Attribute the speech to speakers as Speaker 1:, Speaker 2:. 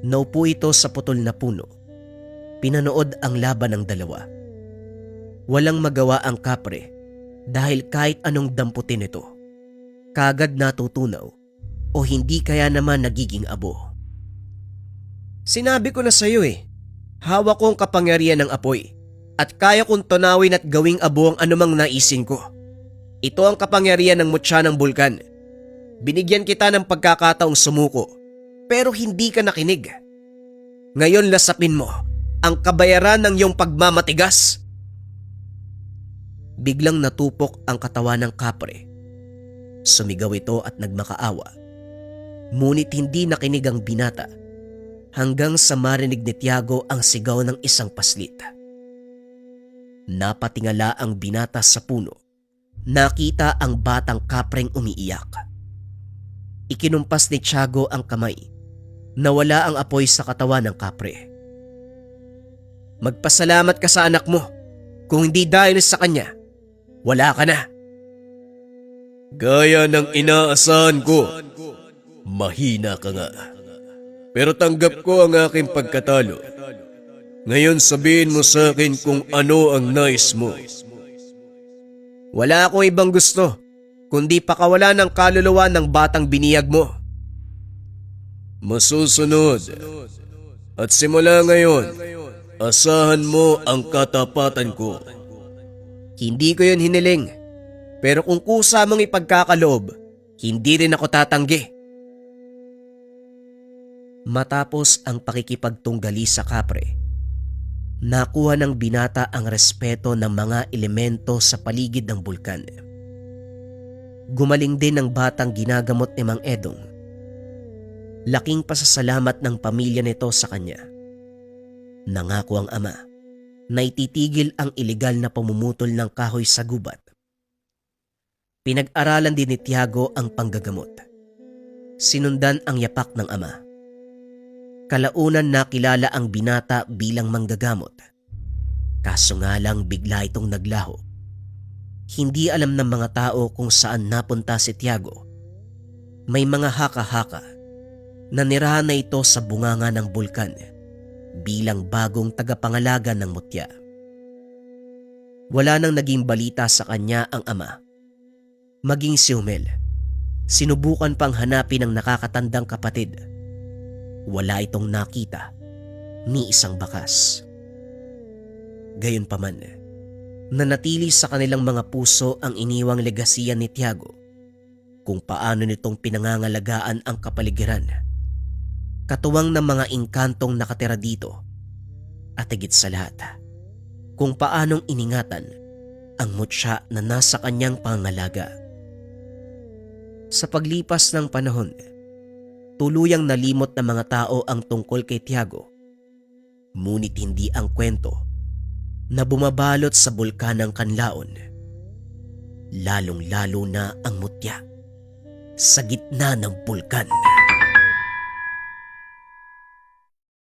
Speaker 1: Naupo ito sa putol na puno. Pinanood ang laban ng dalawa. Walang magawa ang kapre dahil kahit anong damputin ito, kagad natutunaw o hindi kaya naman nagiging abo. Sinabi ko na sa iyo hawak ko ang kapangyarihan ng apoy at kaya kong tunawin at gawing abo ang anumang naisin ko. Ito ang kapangyarihan ng mutya ng bulkan. Binigyan kita ng pagkakataong sumuko pero hindi ka nakinig. Ngayon lasapin mo ang kabayaran ng iyong pagmamatigas. Biglang natupok ang katawan ng kapre. Sumigaw ito at nagmakaawa. Ngunit hindi nakinig ang binata hanggang sa marinig ni Tiago ang sigaw ng isang paslit. Napatingala ang binata sa puno. Nakita ang batang kapreng umiiyak. Ikinumpas ni Tiago ang kamay. Nawala ang apoy sa katawan ng kapre. Magpasalamat ka sa anak mo. Kung hindi dahil sa kanya, wala ka na.
Speaker 2: Gaya ng inaasahan ko, mahina ka nga. Pero tanggap ko ang aking pagkatalo. Ngayon sabihin mo sa akin kung ano ang nais mo.
Speaker 1: Wala akong ibang gusto, kundi pakawala ng kaluluwa ng batang biniyag mo.
Speaker 2: Masusunod. At simula ngayon, asahan mo ang katapatan ko.
Speaker 1: Hindi ko yun hiniling, pero kung kusa mong ipagkakaloob, hindi rin ako tatanggi. Matapos ang pakikipagtunggali sa kapre, nakuha ng binata ang respeto ng mga elemento sa paligid ng bulkan. Gumaling din ang batang ginagamot ni Mang Edong. Laking pasasalamat ng pamilya nito sa kanya. Nangako ang ama na ititigil ang ilegal na pamumutol ng kahoy sa gubat. Pinag-aralan din ni Tiago ang panggagamot. Sinundan ang yapak ng ama. Kalaunan nakilala ang binata bilang manggagamot. Kaso nga lang bigla itong naglaho. Hindi alam ng mga tao kung saan napunta si Tiago. May mga haka-haka na nirahan na ito sa bunganga ng bulkan bilang bagong tagapangalaga ng mutya. Wala nang naging balita sa kanya ang ama. Maging si Humel, sinubukan pang hanapin ang nakakatandang kapatid. Wala itong nakita, ni isang bakas. Gayunpaman, nanatili sa kanilang mga puso ang iniwang legasiya ni Tiago kung paano nitong pinangangalagaan ang kapaligiran. Katuwang ng mga inkantong nakatira dito at higit sa lahat, kung paanong iningatan ang mutya na nasa kanyang pangalaga. Sa paglipas ng panahon, tuluyang nalimot ng mga tao ang tungkol kay Tiago. Ngunit hindi ang kwento na bumabalot sa bulkan ng Kanlaon. Lalong-lalo na ang mutya sa gitna ng bulkan.